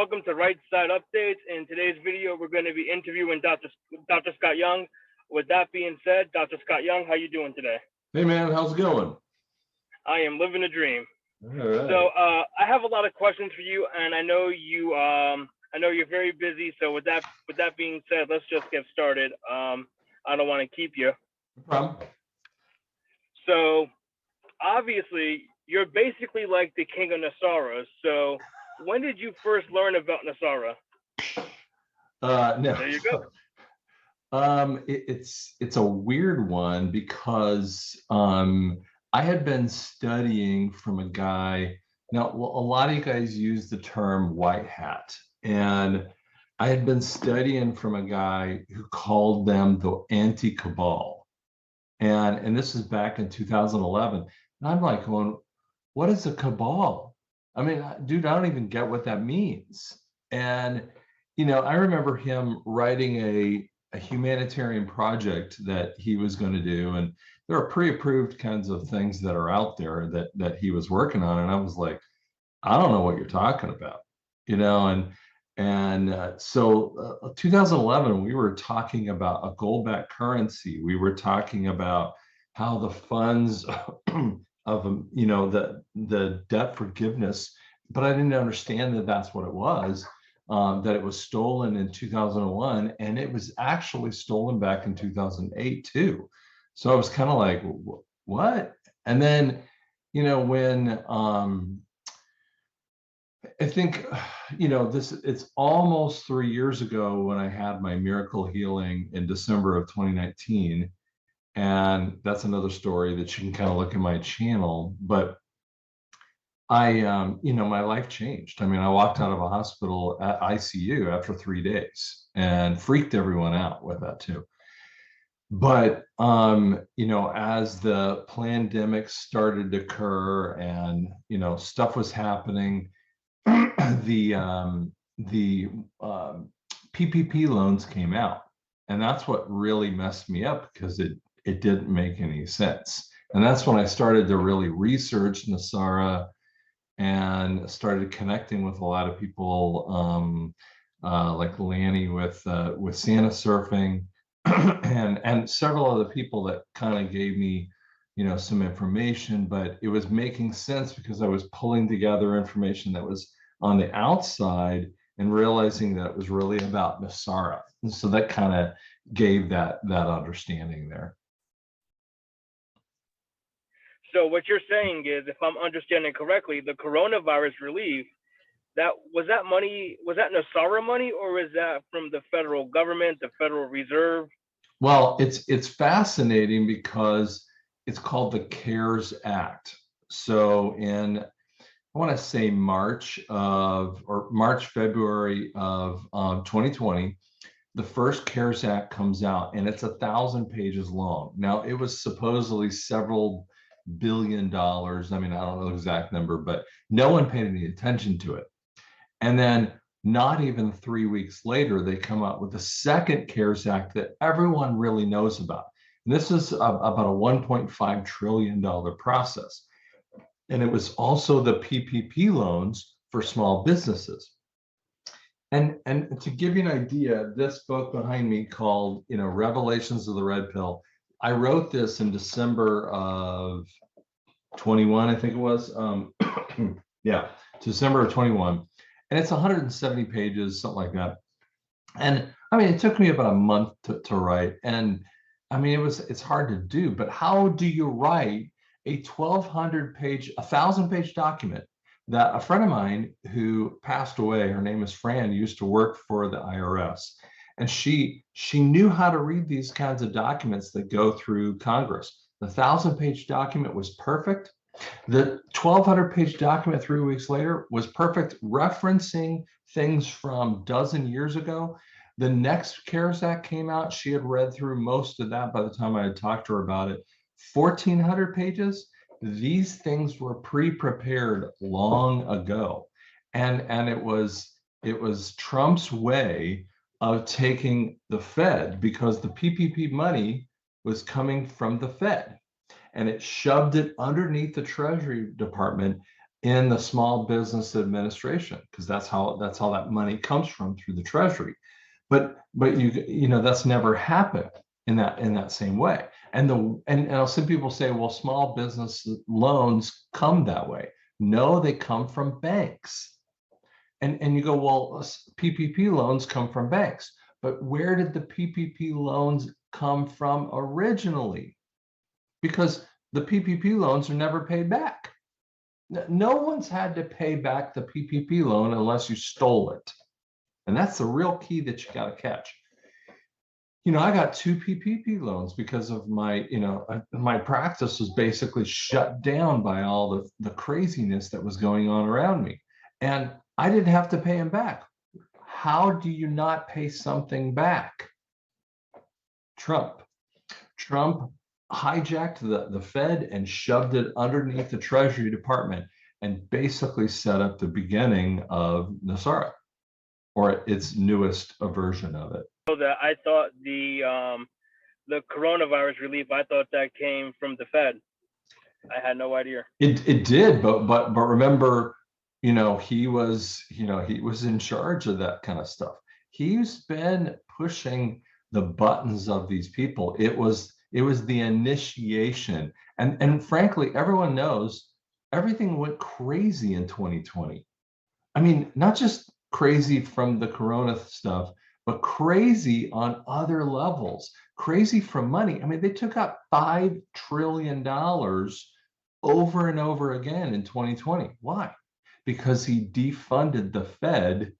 welcome to Right Side Updates. In today's video, we're going to be interviewing Dr. Scott Young. With that being said, Dr. Scott Young, how you doing today? Hey man, how's it going? I am living a dream. All right. So I have a lot of questions for you, and I know you're very busy. So with that being said, let's just get started. I don't want to keep you. No problem. So obviously, you're basically like the king of Nesara. So when did you first learn about Nesara? No. There you go. It's a weird one because I had been studying from a guy. Now, a lot of you guys use the term white hat, and I had been studying from a guy who called them the anti-cabal, and this is back in 2011, and I'm like, going, what is a cabal? I mean, dude, I don't even get what that means. And I remember him writing a humanitarian project that he was going to do, and there are pre-approved kinds of things that are out there that he was working on, and I was like, I don't know what you're talking about, so 2011 we were talking about a gold-backed currency. We were talking about how the funds of the debt forgiveness, but I didn't understand that that's what it was. That it was stolen in 2001, and it was actually stolen back in 2008 too. So I was kind of like, what? And then, when I think, it's almost 3 years ago when I had my miracle healing in December of 2019. And that's another story that you can kind of look at my channel. But my life changed. I mean, I walked out of a hospital at ICU after 3 days and freaked everyone out with that too. But, as the pandemic started to occur and, stuff was happening, the PPP loans came out, and that's what really messed me up because it didn't make any sense. And that's when I started to really research Nesara and started connecting with a lot of people, like Lanny with Santa Surfing, and several other people that kind of gave me, some information. But it was making sense because I was pulling together information that was on the outside and realizing that it was really about Nesara. And so that kind of gave that understanding there. So what you're saying is, if I'm understanding correctly, the coronavirus relief, was that Nesara money, or is that from the federal government, the Federal Reserve? Well, it's fascinating because it's called the CARES Act. So I want to say February of 2020, the first CARES Act comes out, and it's 1,000 pages long. Now, it was supposedly several $1 billion. I mean, I don't know the exact number, but no one paid any attention to it. And then not even 3 weeks later, they come out with the second CARES Act that everyone really knows about. And this is about a $1.5 trillion process. And it was also the PPP loans for small businesses. And to give you an idea, this book behind me called, Revelations of the Red Pill, I wrote this in December of 21, I think it was. Yeah, December of 21. And it's 170 pages, something like that. And I mean, it took me about a month to write. And I mean, it's hard to do, but how do you write a 1,000-page document that a friend of mine who passed away, her name is Fran, used to work for the IRS. And she knew how to read these kinds of documents that go through Congress. The 1,000-page document was perfect. The 1,200-page document 3 weeks later was perfect, referencing things from a dozen years ago. The next CARES Act came out. She had read through most of that by the time I had talked to her about it. 1,400 pages. These things were pre-prepared long ago. And it was Trump's way of taking the Fed, because the PPP money was coming from the Fed, and it shoved it underneath the Treasury Department in the Small Business Administration, because that's how that money comes from, through the Treasury. But you know that's never happened in that same way. And some people say, well, small business loans come that way. No, they come from banks. And you go, well, PPP loans come from banks. But where did the PPP loans come from originally? Because the PPP loans are never paid back. No one's had to pay back the PPP loan unless you stole it. And that's the real key that you got to catch. You know, I got 2 PPP loans because of my, my practice was basically shut down by all the craziness that was going on around me. And I didn't have to pay them back. How do you not pay something back? Trump hijacked the Fed and shoved it underneath the Treasury Department and basically set up the beginning of Nesara, or its newest version of it. So that I thought the coronavirus relief, I thought that came from the Fed. I had no idea. It did, but remember, he was in charge of that kind of stuff. He's been pushing the buttons of these people. It was the initiation, and frankly, everyone knows everything went crazy in 2020. I mean, not just crazy from the corona stuff, but crazy on other levels, crazy from money. I mean, they took out $5 trillion over and over again in 2020. Why? Because he defunded the Fed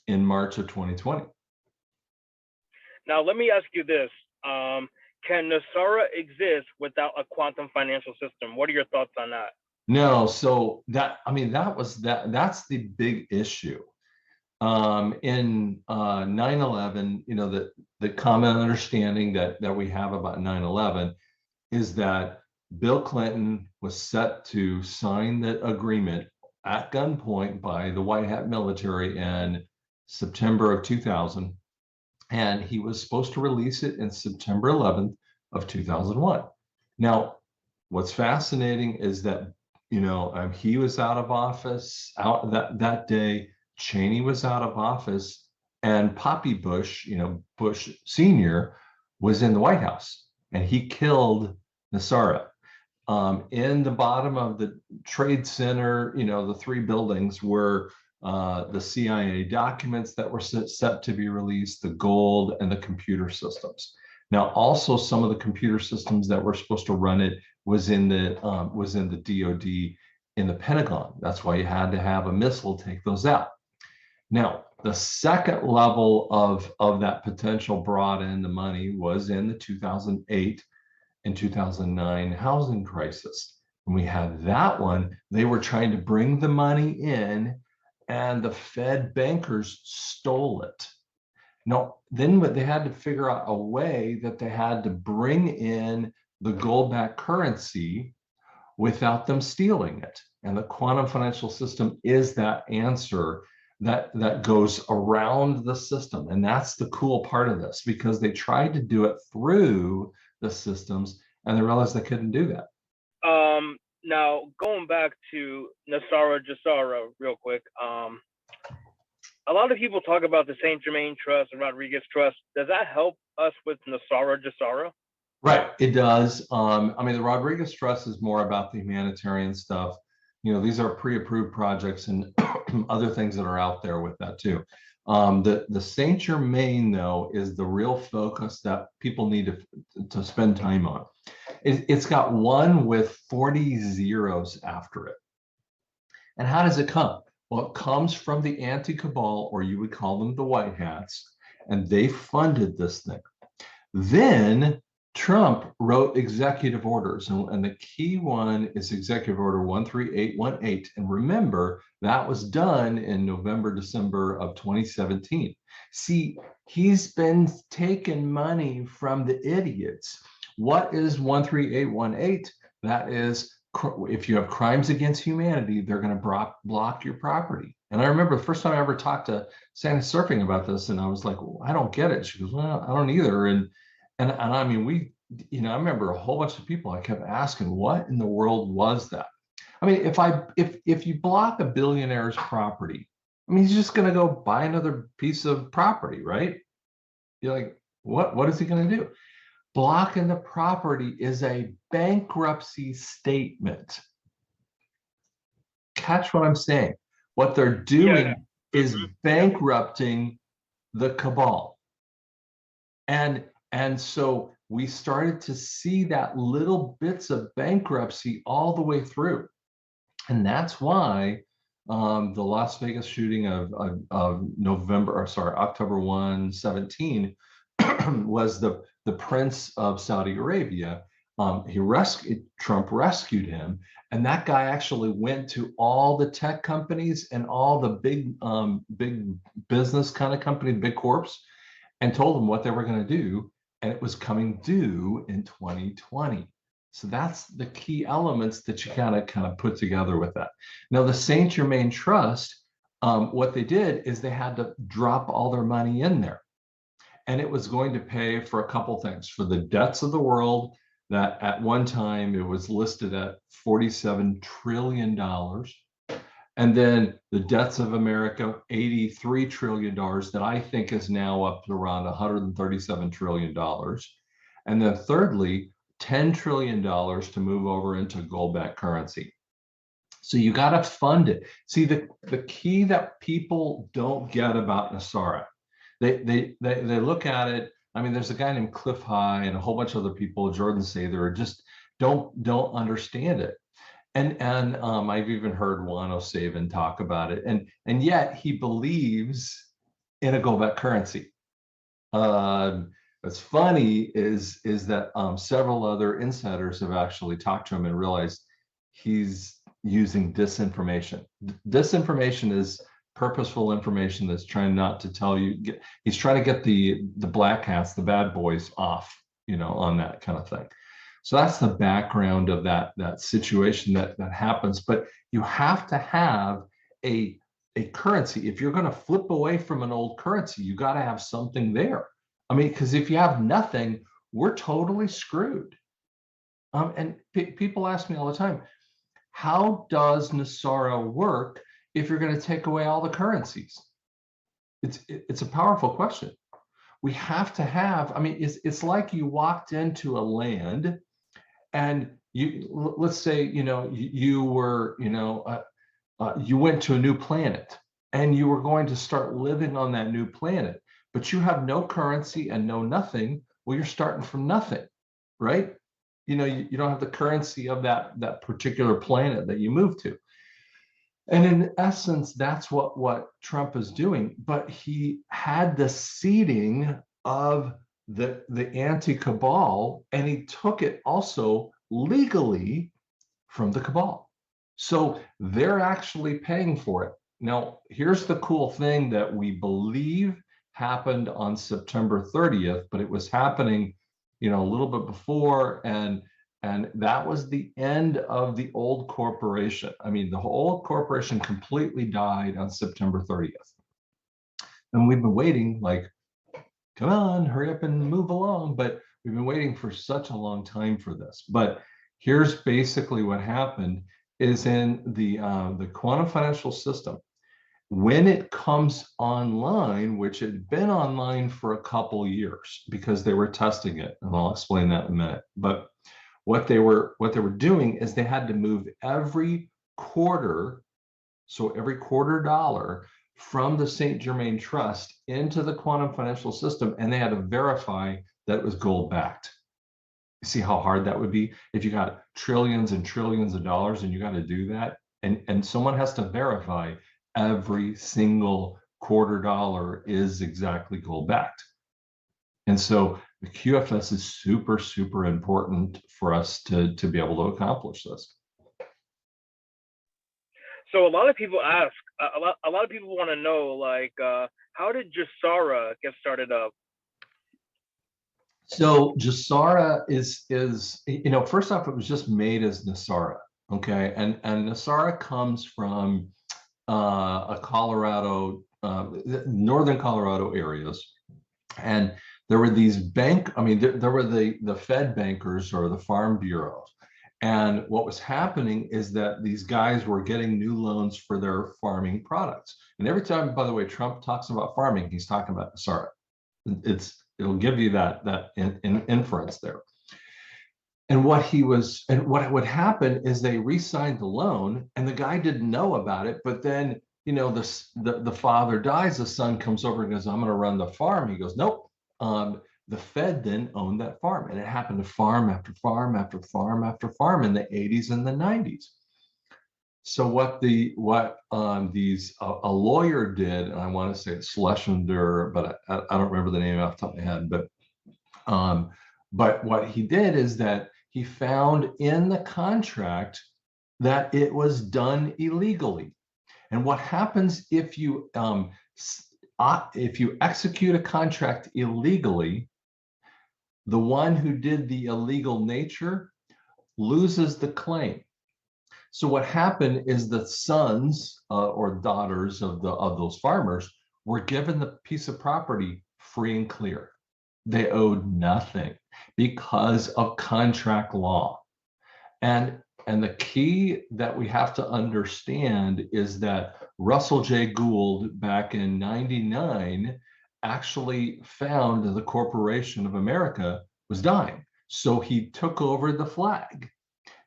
in March of 2020. Now, let me ask you this. Can Nesara exist without a quantum financial system? What are your thoughts on that? No, so that's the big issue. In 9/11, the common understanding that we have about 9/11 is that Bill Clinton was set to sign the agreement at gunpoint by the White Hat military in September of 2000, and he was supposed to release it in September 11th of 2001. Now, what's fascinating is that he was out of office that day. Cheney was out of office, and Poppy Bush, Bush Sr., was in the White House, and he killed Nesara. In the bottom of the Trade Center, the 3 buildings were the CIA documents that were set to be released, the gold, and the computer systems. Now, also some of the computer systems that were supposed to run it was in the DoD in the Pentagon. That's why you had to have a missile take those out. Now, the second level of that potential brought in the money was in the 2008 and 2009 housing crisis. When we had that one, they were trying to bring the money in, and the Fed bankers stole it. Now, then they had to figure out a way that they had to bring in the gold-backed currency without them stealing it. And the quantum financial system is that answer that goes around the system. And that's the cool part of this, because they tried to do it through the systems and they realized they couldn't do that. Now, going back to Nesara Gesara real quick, a lot of people talk about the Saint Germain Trust and Rodriguez Trust. Does that help us with Nesara Gesara? Right, it does. I mean, the Rodriguez Trust is more about the humanitarian stuff. These are pre-approved projects and other things that are out there with that too. The Saint Germain, though, is the real focus that people need to spend time on. It's got 1 with 40 zeros after it. And how does it come? Well, it comes from the anti-cabal, or you would call them the White Hats, and they funded this thing. Then Trump wrote executive orders, and the key one is Executive Order 13818. And remember, that was done in November, December of 2017. See, he's been taking money from the idiots. What is 13818? That is, if you have crimes against humanity, they're going to block your property. And I remember the first time I ever talked to Sandy Surfing about this, and I was like, well, I don't get it. She goes, well, I don't either. And I mean, I remember a whole bunch of people, I kept asking, what in the world was that? I mean, if you block a billionaire's property, I mean, he's just going to go buy another piece of property, right? You're like, what is he going to do? Blocking the property is a bankruptcy statement. Catch what I'm saying. What they're doing is bankrupting the cabal. And so we started to see that little bits of bankruptcy all the way through. And that's why the Las Vegas shooting of October 1, 17 was the Prince of Saudi Arabia. Trump rescued him, and that guy actually went to all the tech companies and all the big business kind of company, big corps, and told them what they were going to do, and it was coming due in 2020. So that's the key elements that you kind of put together with that. Now, the Saint Germain Trust, what they did is they had to drop all their money in there. And it was going to pay for a couple things, for the debts of the world, that at one time it was listed at $47 trillion. And then the debts of America, $83 trillion, that I think is now up to around $137 trillion. And then thirdly, $10 trillion to move over into gold-backed currency. So you got to fund it. See, the key that people don't get about Nesara, they look at it. I mean, there's a guy named Cliff High and a whole bunch of other people, Jordan Sather, just don't understand it. And I've even heard Juan O'Savin talk about it. And yet he believes in a gold-backed currency. What's funny is that several other insiders have actually talked to him and realized he's using disinformation. Disinformation is purposeful information that's trying not to tell you. He's trying to get the black hats, the bad boys, off, on that kind of thing. So that's the background of that situation that happens. But you have to have a currency. If you're going to flip away from an old currency, you got to have something there. I mean, because if you have nothing, we're totally screwed. And people ask me all the time, how does Nesara work if you're going to take away all the currencies? It's a powerful question. We have to have, I mean, it's like you walked into a land and let's say, you were, you went to a new planet and you were going to start living on that new planet, but you have no currency and no nothing. Well, you're starting from nothing, right? You don't have the currency of that particular planet that you moved to. And in essence, that's what Trump is doing. But he had the seeding of the anti-cabal, and he took it also legally from the cabal. So they're actually paying for it. Now, here's the cool thing that we believe happened on September 30th, but it was happening, a little bit before, and that was the end of the old corporation. I mean, the whole old corporation completely died on September 30th. And we've been waiting, like, come on, hurry up and move along. But we've been waiting for such a long time for this. But here's basically what happened is in the quantum financial system, when it comes online, which had been online for a couple years because they were testing it, and I'll explain that in a minute. But what they were doing is they had to move every quarter, so every quarter dollar from the Saint Germain Trust into the quantum financial system, and they had to verify that it was gold backed. You see how hard that would be if you got trillions and trillions of dollars and you got to do that, and someone has to verify every single quarter dollar is exactly gold backed. And so the QFS is super, super important for us to be able to accomplish this. So a lot of people ask, a lot of people want to know, like, how did Nesara get started up? So Nesara is first off, it was just made as Nesara, okay, and Nesara comes from a Colorado, northern Colorado areas, and there were these there were the Fed bankers or the farm bureaus, And what was happening is that these guys were getting new loans for their farming products. And every time, by the way, Trump talks about farming, he's talking about Nesara. It'll give you that inference there. And what would happen is they re-signed the loan, and the guy didn't know about it. But then, the father dies, the son comes over and goes, "I'm going to run the farm." He goes, "Nope." The Fed then owned that farm, and it happened to farm after farm after farm after farm in the 80s and the 90s. So what a lawyer did, and I want to say it's Schlesinger, but I don't remember the name off the top of my head. But what he did is that he found in the contract that it was done illegally. And what happens if you execute a contract illegally, the one who did the illegal nature loses the claim. So what happened is the sons or daughters of those farmers were given the piece of property free and clear. They owed nothing because of contract law. And the key that we have to understand is that Russell J. Gould back in '99 actually found the Corporation of America was dying. So he took over the flag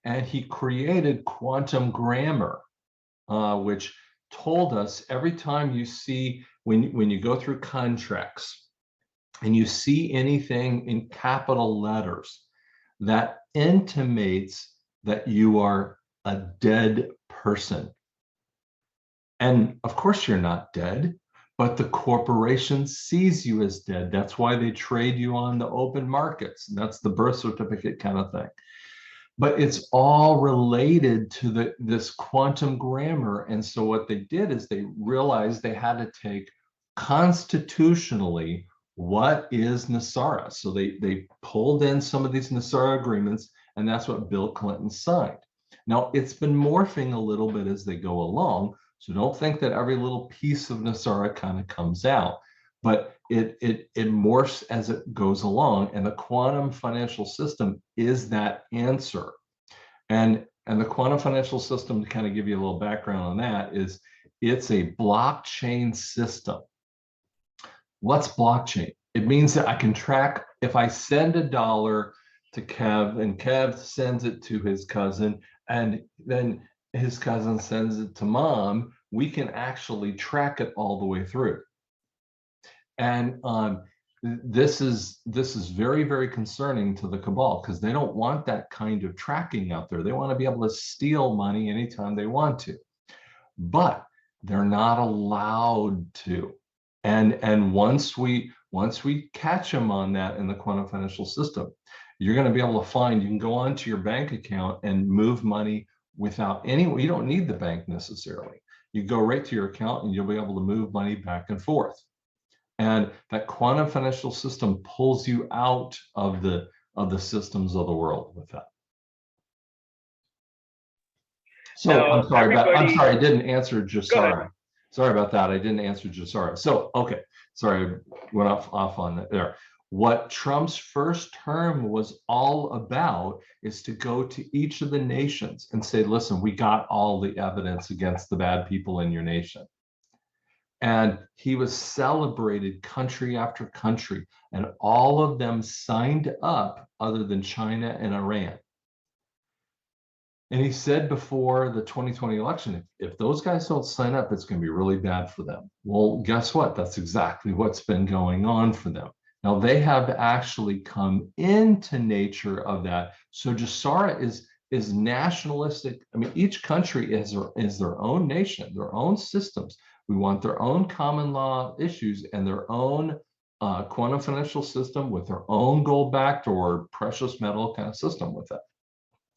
and he created quantum grammar, which told us every time you see, when you go through contracts and you see anything in capital letters, that intimates that you are a dead person. And of course you're not dead, but the corporation sees you as dead. That's why they trade you on the open markets. That's the birth certificate kind of thing. But it's all related to this quantum grammar. And so what they did is they realized they had to take constitutionally what is Nesara. So they pulled in some of these Nesara agreements, and that's what Bill Clinton signed. Now, it's been morphing a little bit as they go along. So don't think that every little piece of Nesara kind of comes out, but it morphs as it goes along, and the quantum financial system is that answer. And the quantum financial system, to kind of give you a little background on that, is it's a blockchain system. What's blockchain? It means that I can track, if I send $1 to Kev and Kev sends it to his cousin, and then his cousin sends it to mom, we can actually track it all the way through. And this is very, very concerning to the cabal, because they don't want that kind of tracking out there. They want to be able to steal money anytime they want to, but they're not allowed to. And once we catch them on that in the quantum financial system, you're going to be able to find, you can go onto your bank account and move money without you don't need the bank necessarily. You go right to your account and you'll be able to move money back and forth. And that quantum financial system pulls you out of the systems of the world with that. So now, I'm sorry, I didn't answer Nesara. Sorry about that. I didn't answer Nesara. So, okay, sorry, I went off on that there. What Trump's first term was all about is to go to each of the nations and say, listen, we got all the evidence against the bad people in your nation. And he was celebrated country after country, and all of them signed up other than China and Iran. And he said before the 2020 election, if those guys don't sign up, it's going to be really bad for them. Well, guess what? That's exactly what's been going on for them. Now, they have actually come into nature of that. So Nesara is nationalistic. I mean, each country is their own nation, their own systems. We want their own common law issues and their own quantum financial system with their own gold-backed or precious metal kind of system with it.